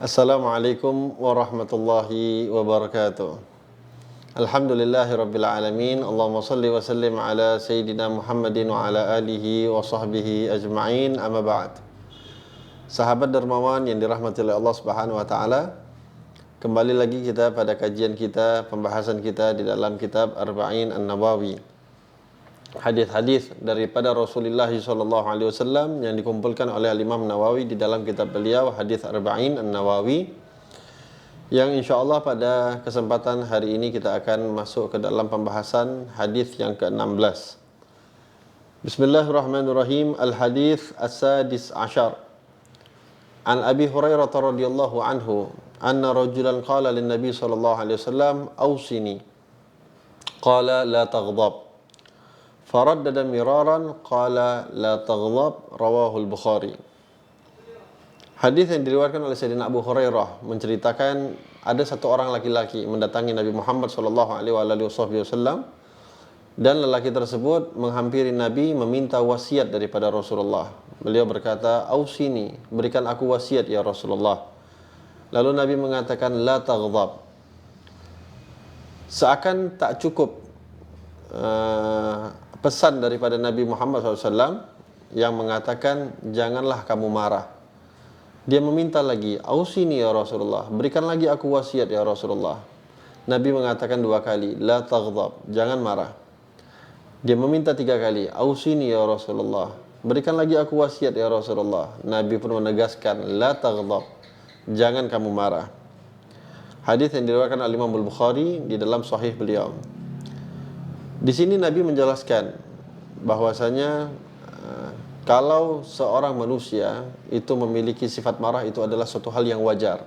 Assalamualaikum warahmatullahi wabarakatuh. Alhamdulillahi rabbil alamin. Allahumma salli wa sallim ala Sayyidina Muhammadin wa ala alihi wa sahbihi ajma'in. Amma ba'd. Sahabat dermawan yang dirahmati oleh Allah Subhanahu wa taala, kembali lagi kita pada kajian kita, pembahasan kita di dalam kitab Arba'in An-Nawawi. Hadis-hadis daripada Rasulullah SAW yang dikumpulkan oleh Imam Nawawi di dalam kitab beliau Hadis Arba'in An-Nawawi, yang insyaAllah pada kesempatan hari ini kita akan masuk ke dalam pembahasan hadis yang ke-16. Bismillahirrahmanirrahim. Al-hadis as-sadis ashar an Abi Hurairah radhiyallahu anhu anna rajulan qala lin-nabi sallallahu alaihi wasallam awsini qala la taghdab faraddada miraran qala la taghdab rawahu al-Bukhari. Hadis yang diriwayatkan oleh Sayyidina Abu Hurairah menceritakan ada satu orang laki-laki mendatangi Nabi Muhammad sallallahu alaihi wasallam, dan lelaki tersebut menghampiri Nabi meminta wasiat daripada Rasulullah. Beliau berkata, "Ausini, berikan aku wasiat ya Rasulullah." Lalu Nabi mengatakan, "La taghdab." Seakan tak cukup pesan daripada Nabi Muhammad SAW yang mengatakan janganlah kamu marah. Dia meminta lagi, "Ausini ya Rasulullah, berikan lagi aku wasiat ya Rasulullah." Nabi mengatakan dua kali, "La taghdab," jangan marah. Dia meminta tiga kali, "Ausini ya Rasulullah, berikan lagi aku wasiat ya Rasulullah." Nabi pun menegaskan, "La taghdab," jangan kamu marah. Hadis yang diriwayatkan oleh Imam Al-Bukhari di dalam sahih beliau. Di sini Nabi menjelaskan bahwasanya kalau seorang manusia itu memiliki sifat marah, itu adalah suatu hal yang wajar.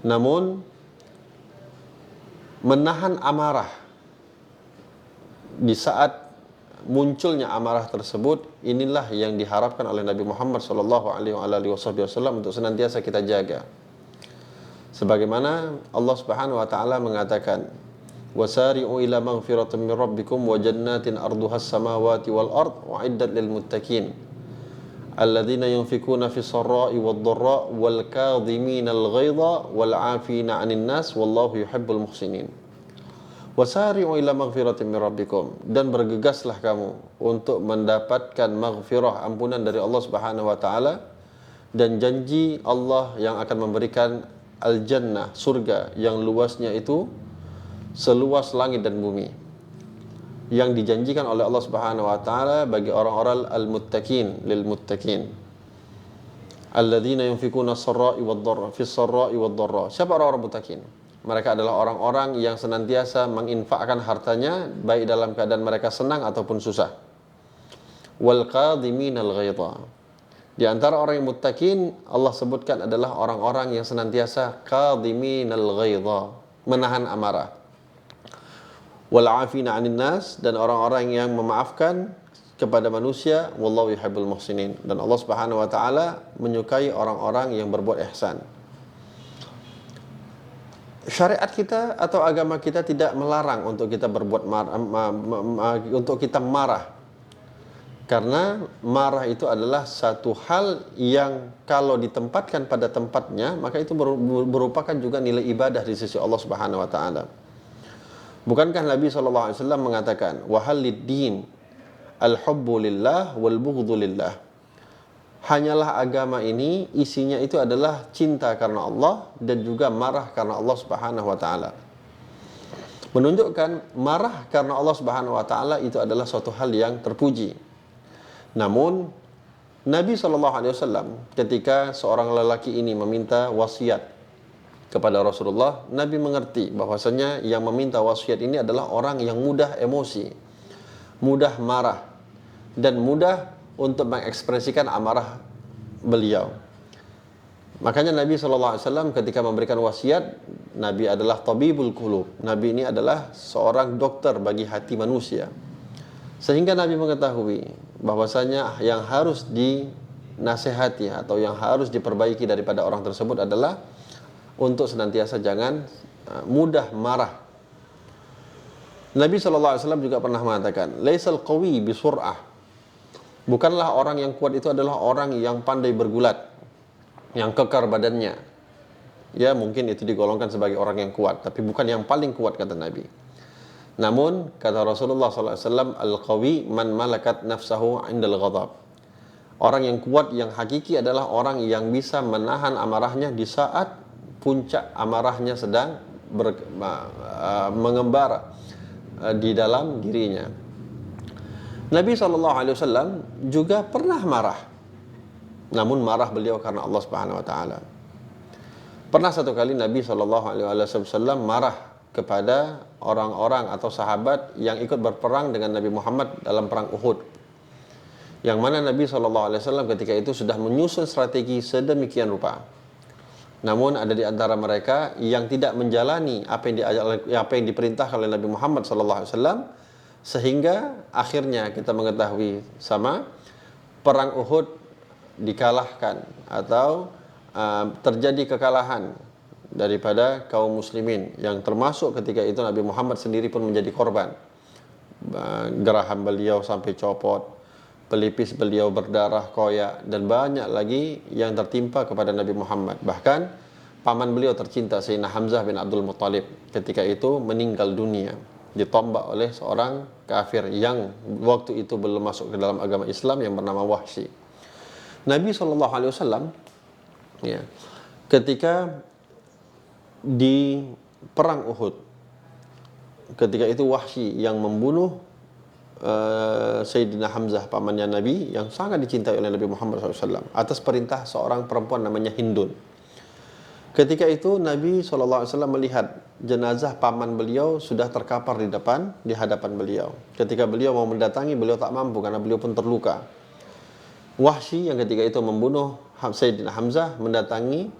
Namun menahan amarah di saat munculnya amarah tersebut, inilah yang diharapkan oleh Nabi Muhammad SAW untuk senantiasa kita jaga. Sebagaimana Allah Subhanahu wa taala mengatakan, "Wasari'u ila maghfiratin min rabbikum wa jannatin arduha as-samawati wal ard u'iddat lil muttaqin alladzina yunfikuna fis sarra'i wad dharra wal kadhimina al ghaidha wal 'afina 'anil nas wallahu yuhibbul muhsinin." Wasari'u ila maghfiratin min rabbikum, dan bergegaslah kamu untuk mendapatkan maghfirah, ampunan dari Allah Subhanahu wa taala, dan janji Allah yang akan memberikan al-jannah, surga yang luasnya itu seluas langit dan bumi, yang dijanjikan oleh Allah Subhanahu wa taala bagi orang-orang al-muttaqin, lil muttaqin alladzina yunfikuna as-sarra'i wad-dharra fis sarra'i wad-dharra. Siapa orang-orang muttaqin? Mereka adalah orang-orang yang senantiasa menginfakkan hartanya baik dalam keadaan mereka senang ataupun susah. Wal kadhiminal ghaidha. Di antara orang yang muttaqin Allah sebutkan adalah orang-orang yang senantiasa kadhiminal ghaidha, menahan amarah. Wal 'afina 'anil nas, dan orang-orang yang memaafkan kepada manusia. Wallahu yuhibbul muhsinin, dan Allah Subhanahu wa taala menyukai orang-orang yang berbuat ihsan. Syariat kita atau agama kita tidak melarang untuk kita berbuat untuk kita marah, karena marah itu adalah satu hal yang kalau ditempatkan pada tempatnya maka itu merupakan juga nilai ibadah di sisi Allah Subhanahu wa taala. Bukankah Nabi SAW mengatakan, "Wahalid din al-hubbu lillah wal bughdhu lillah." Hanyalah agama ini isinya itu adalah cinta karena Allah dan juga marah karena Allah Subhanahu wa taala. Menunjukkan marah karena Allah Subhanahu wa taala itu adalah suatu hal yang terpuji. Namun Nabi SAW ketika seorang lelaki ini meminta wasiat kepada Rasulullah, Nabi mengerti bahwasanya yang meminta wasiat ini adalah orang yang mudah emosi, mudah marah, dan mudah untuk mengekspresikan amarah beliau. Makanya Nabi SAW ketika memberikan wasiat, Nabi adalah tabibul qulub. Nabi ini adalah seorang dokter bagi hati manusia. Sehingga Nabi mengetahui bahwasanya yang harus dinasehati atau yang harus diperbaiki daripada orang tersebut adalah untuk senantiasa jangan mudah marah. Nabi SAW juga pernah mengatakan, "Laisal qawi bisur'ah." Bukanlah orang yang kuat itu adalah orang yang pandai bergulat, yang kekar badannya. ya mungkin itu digolongkan sebagai orang yang kuat, tapi bukan yang paling kuat kata Nabi. Namun kata Rasulullah SAW, al-qawi man malakat nafsahu indal ghadab. Orang yang kuat yang hakiki adalah orang yang bisa menahan amarahnya di saat puncak amarahnya sedang mengembara di dalam dirinya. Nabi SAW juga pernah marah, namun marah beliau karena Allah Subhanahu Wa Taala. Pernah satu kali Nabi SAW marah kepada orang-orang atau sahabat yang ikut berperang dengan Nabi Muhammad dalam perang Uhud, yang mana Nabi SAW ketika itu sudah menyusun strategi sedemikian rupa. Namun ada di antara mereka yang tidak menjalani apa yang diperintahkan oleh Nabi Muhammad SAW, sehingga akhirnya kita mengetahui sama perang Uhud dikalahkan atau terjadi kekalahan daripada kaum muslimin, yang termasuk ketika itu Nabi Muhammad sendiri pun menjadi korban. Geraham beliau sampai copot, pelipis beliau berdarah koyak, dan banyak lagi yang tertimpa kepada Nabi Muhammad. Bahkan paman beliau tercinta Sayyidina Hamzah bin Abdul Muttalib ketika itu meninggal dunia, ditombak oleh seorang kafir yang waktu itu belum masuk ke dalam agama Islam yang bernama Wahsy. Nabi SAW ya, ketika di perang Uhud, ketika itu Wahsy yang membunuh Sayyidina Hamzah, pamannya Nabi yang sangat dicintai oleh Nabi Muhammad SAW, atas perintah seorang perempuan namanya Hindun. Ketika itu Nabi SAW melihat jenazah paman beliau sudah terkapar di hadapan beliau. Ketika beliau mau mendatangi, beliau tak mampu karena beliau pun terluka. Wahsy yang ketika itu membunuh Sayyidina Hamzah mendatangi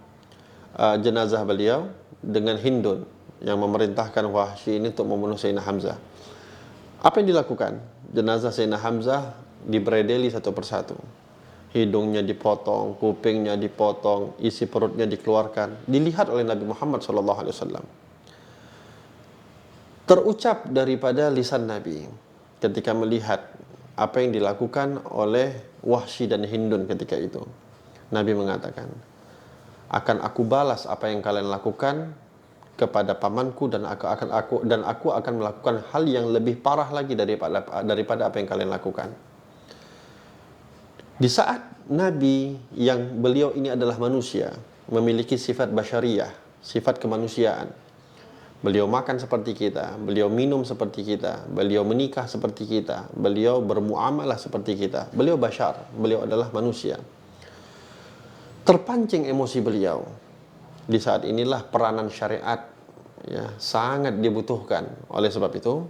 jenazah beliau dengan Hindun yang memerintahkan Wahsy ini untuk membunuh Sayyidina Hamzah. Apa yang dilakukan? Jenazah Sayyidina Hamzah dibredeli satu persatu. Hidungnya dipotong, kupingnya dipotong, isi perutnya dikeluarkan. Dilihat oleh Nabi Muhammad SAW. Terucap daripada lisan Nabi ketika melihat apa yang dilakukan oleh Wahsy dan Hindun ketika itu. Nabi mengatakan, akan aku balas apa yang kalian lakukan kepada pamanku, dan aku akan melakukan hal yang lebih parah lagi daripada apa yang kalian lakukan. Di saat Nabi yang beliau ini adalah manusia, memiliki sifat basyariyah, sifat kemanusiaan. Beliau makan seperti kita, beliau minum seperti kita, beliau menikah seperti kita, beliau bermuamalah seperti kita. Beliau basyar, beliau adalah manusia. Terpancing emosi beliau. Di saat inilah peranan syariat ya sangat dibutuhkan. Oleh sebab itu,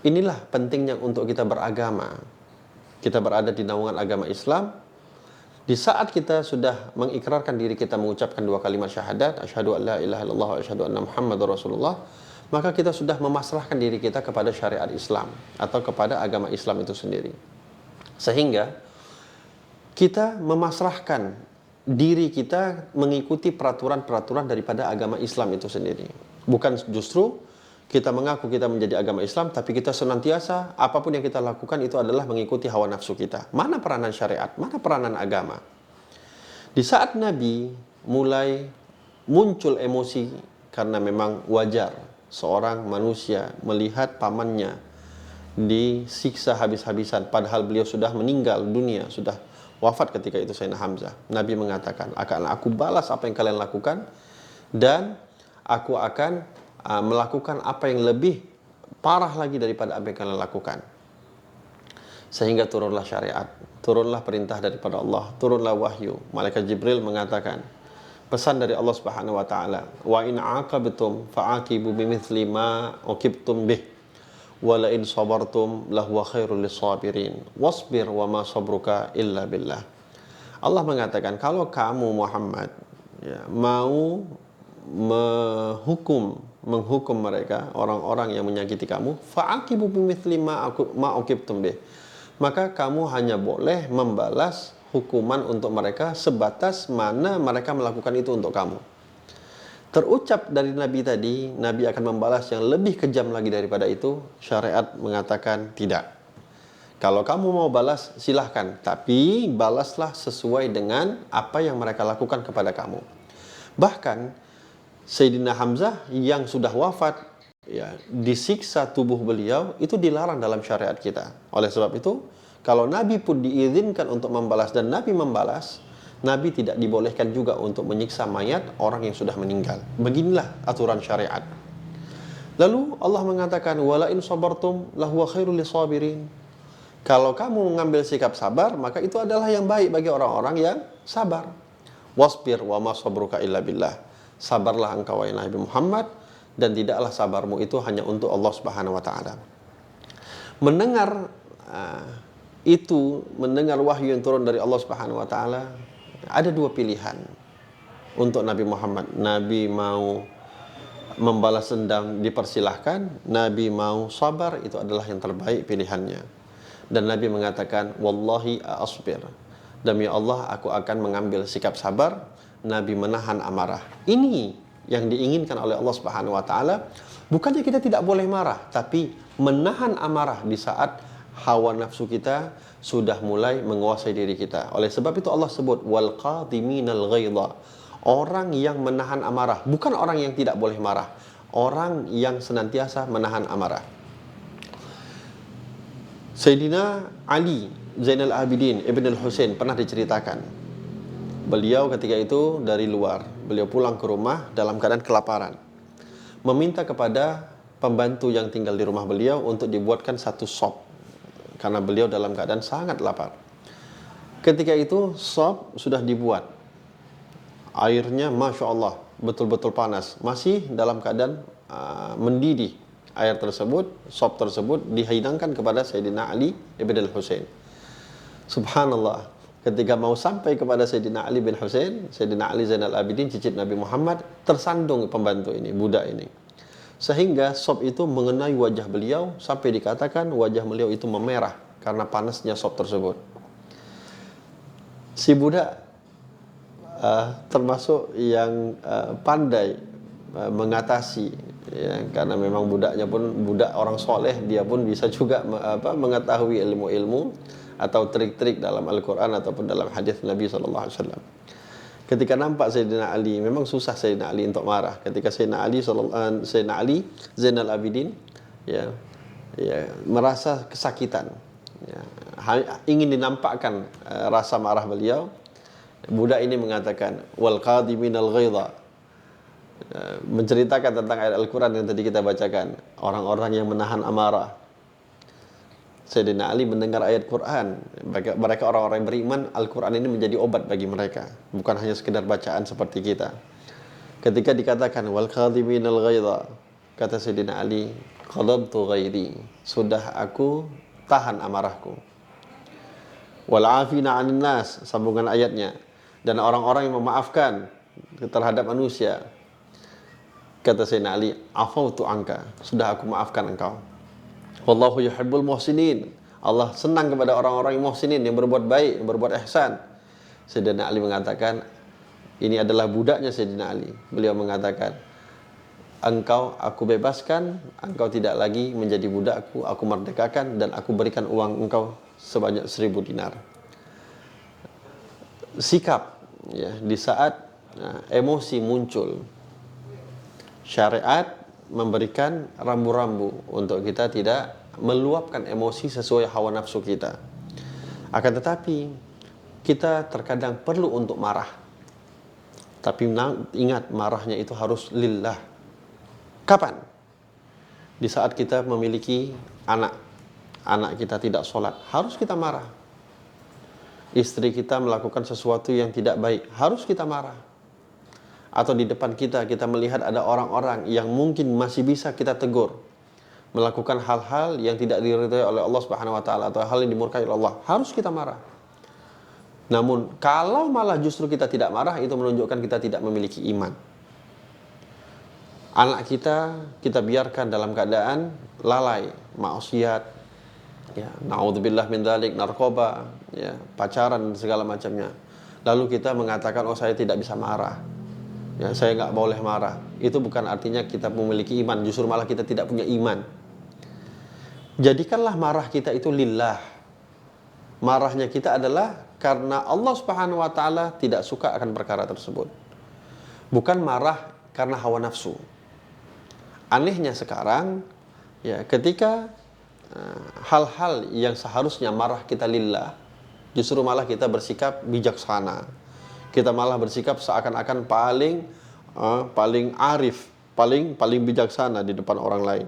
inilah pentingnya untuk kita beragama. Kita berada di naungan agama Islam. Di saat kita sudah mengikrarkan diri kita mengucapkan dua kalimat syahadat, asyhadu an la ilaha illallah wa asyhadu anna muhammadar rasulullah, maka kita sudah memasrahkan diri kita kepada syariat Islam atau kepada agama Islam itu sendiri. Sehingga kita memasrahkan diri kita mengikuti peraturan-peraturan daripada agama Islam itu sendiri. Bukan justru kita mengaku kita menjadi agama Islam, tapi kita senantiasa apapun yang kita lakukan itu adalah mengikuti hawa nafsu kita. Mana peranan syariat? Mana peranan agama? Di saat Nabi mulai muncul emosi, karena memang wajar seorang manusia melihat pamannya disiksa habis-habisan, padahal beliau sudah meninggal dunia, sudah wafat ketika itu Sayyidina Hamzah. Nabi mengatakan, akan aku balas apa yang kalian lakukan, dan aku akan melakukan apa yang lebih parah lagi daripada apa yang kalian lakukan. Sehingga turunlah syariat, turunlah perintah daripada Allah, turunlah wahyu. Malaikat Jibril mengatakan, pesan dari Allah Subhanahu wa taala, wa in aqabtum fa'aqibu bimithli ma uqibtum bih wa la in sabartum lahuwa khairul lisabirin wasbir wa ma sabruka illa billah. Allah mengatakan, kalau kamu Muhammad ya, mau menghukum mereka, orang-orang yang menyakiti kamu, fa'aqibu bimithli ma uqibtum bih, maka kamu hanya boleh membalas hukuman untuk mereka sebatas mana mereka melakukan itu untuk kamu. Terucap dari Nabi tadi, Nabi akan membalas yang lebih kejam lagi daripada itu. Syariat mengatakan tidak. Kalau kamu mau balas, silahkan. Tapi balaslah sesuai dengan apa yang mereka lakukan kepada kamu. Bahkan Sayyidina Hamzah yang sudah wafat, ya, disiksa tubuh beliau itu dilarang dalam syariat kita. Oleh sebab itu, kalau Nabi pun diizinkan untuk membalas dan Nabi membalas, Nabi tidak dibolehkan juga untuk menyiksa mayat orang yang sudah meninggal. Beginilah aturan syariat. Lalu Allah mengatakan, wala in sabartum lahuwa khairul lisabirin. Kalau kamu mengambil sikap sabar, maka itu adalah yang baik bagi orang-orang yang sabar. Wasbir wa ma sabruka illa billah. Sabarlah engkau wahai Nabi Muhammad, dan tidaklah sabarmu itu hanya untuk Allah Subhanahu wa taala. Mendengar mendengar wahyu yang turun dari Allah Subhanahu wa taala, ada dua pilihan untuk Nabi Muhammad. Nabi mau membalas dendam, dipersilahkan. Nabi mau sabar, itu adalah yang terbaik pilihannya. Dan Nabi mengatakan, wallahi asbir, demi Allah aku akan mengambil sikap sabar. Nabi menahan amarah. Ini yang diinginkan oleh Allah Subhanahu wa taala. Bukannya kita tidak boleh marah, tapi menahan amarah di saat hawa nafsu kita sudah mulai menguasai diri kita. Oleh sebab itu Allah sebut wal qadhiminal ghaidha. Orang yang menahan amarah, bukan orang yang tidak boleh marah. Orang yang senantiasa menahan amarah. Sayyidina Ali Zainal Abidin Ibn al-Husain pernah diceritakan, beliau ketika itu dari luar, beliau pulang ke rumah dalam keadaan kelaparan, meminta kepada pembantu yang tinggal di rumah beliau untuk dibuatkan satu sop, karena beliau dalam keadaan sangat lapar. Ketika itu sop sudah dibuat, airnya Masya Allah betul-betul panas, masih dalam keadaan mendidih. Air tersebut, sop tersebut dihidangkan kepada Sayyidina Ali Ibn al-Husain. Subhanallah, ketika mau sampai kepada Sayyidina Ali bin Husain, Sayyidina Ali Zainal Abidin, cicit Nabi Muhammad, tersandung pembantu ini, budak ini. Sehingga sop itu mengenai wajah beliau, sampai dikatakan wajah beliau itu memerah karena panasnya sop tersebut. Si budak termasuk yang pandai mengatasi, ya, karena memang budaknya pun budak orang soleh, dia pun bisa juga mengetahui ilmu-ilmu atau trik-trik dalam Al-Quran ataupun dalam hadis Nabi SAW. Ketika nampak Sayyidina Ali, memang susah Sayyidina Ali untuk marah. Ketika Sayyidina Ali Zainal Abidin, ya, merasa kesakitan, ya, ingin dinampakkan rasa marah beliau, budak ini mengatakan wal qadhiminal ghaidha, menceritakan tentang ayat Al-Quran yang tadi kita bacakan, orang-orang yang menahan amarah. Sayyidina Ali mendengar ayat Quran, mereka orang-orang yang beriman, Al-Quran ini menjadi obat bagi mereka, bukan hanya sekedar bacaan seperti kita. Ketika dikatakan wal qadhiminal ghaidha, kata Sayyidina Ali, qadabtu ghairi, sudah aku tahan amarahku. Wal afina 'anil nas, sambungan ayatnya, dan orang-orang yang memaafkan terhadap manusia. Kata Sayyidina Ali, afautu anka, sudah aku maafkan engkau. Wallahu yuhibbul muhsinin, Allah senang kepada orang-orang yang muhsinin, yang berbuat baik, yang berbuat ihsan. Sayyidina Ali mengatakan, ini adalah budaknya Sayyidina Ali. Beliau mengatakan, engkau aku bebaskan, engkau tidak lagi menjadi budakku, aku merdekakan, dan aku berikan uang engkau sebanyak 1000 dinar. Sikap, ya, di saat emosi muncul, syariat memberikan rambu-rambu untuk kita tidak meluapkan emosi sesuai hawa nafsu kita. Akan tetapi kita terkadang perlu untuk marah, tapi ingat, marahnya itu harus lillah. Kapan? Di saat kita memiliki anak kita tidak sholat, harus kita marah. Istri kita melakukan sesuatu yang tidak baik, harus kita marah. Atau di depan kita melihat ada orang-orang yang mungkin masih bisa kita tegur, melakukan hal-hal yang tidak diridhai oleh Allah Subhanahu wa taala atau hal yang dimurkai oleh Allah, harus kita marah. Namun kalau malah justru kita tidak marah, itu menunjukkan kita tidak memiliki iman. Anak kita biarkan dalam keadaan lalai, maksiat, ya, naudzubillah min dzalik, narkoba, ya, pacaran, segala macamnya. Lalu kita mengatakan, oh saya tidak bisa marah, ya, saya nggak boleh marah. Itu bukan artinya kita memiliki iman, justru malah kita tidak punya iman. Jadikanlah marah kita itu lillah. Marahnya kita adalah karena Allah Subhanahu wa taala tidak suka akan perkara tersebut. bukan marah karena hawa nafsu. Anehnya sekarang, ya, ketika hal-hal yang seharusnya marah kita lillah, justru malah kita bersikap bijaksana. Kita malah bersikap seakan-akan paling arif, paling bijaksana di depan orang lain.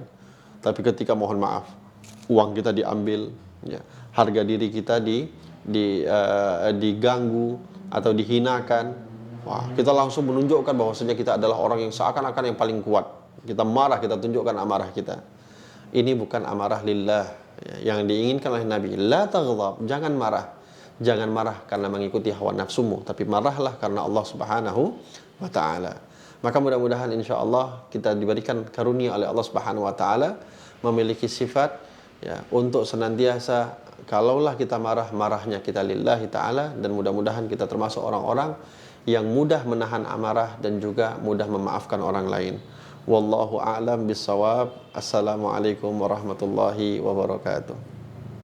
Tapi ketika mohon maaf, uang kita diambil, ya, harga diri kita diganggu atau dihinakan, wah, kita langsung menunjukkan bahwasanya kita adalah orang yang seakan-akan yang paling kuat. Kita marah, kita tunjukkan amarah kita. Ini bukan amarah lillah, ya, yang diinginkan oleh Nabi. La taghdab, jangan marah. Jangan marah karena mengikuti hawa nafsumu, tapi marahlah karena Allah Subhanahu wa taala. Maka mudah-mudahan insyaallah kita diberikan karunia oleh Allah Subhanahu wa taala memiliki sifat, ya, untuk senantiasa kalaulah kita marah, marahnya kita lillahi taala, dan mudah-mudahan kita termasuk orang-orang yang mudah menahan amarah dan juga mudah memaafkan orang lain. Wallahu a'lam bissawab. Assalamualaikum warahmatullahi wabarakatuh.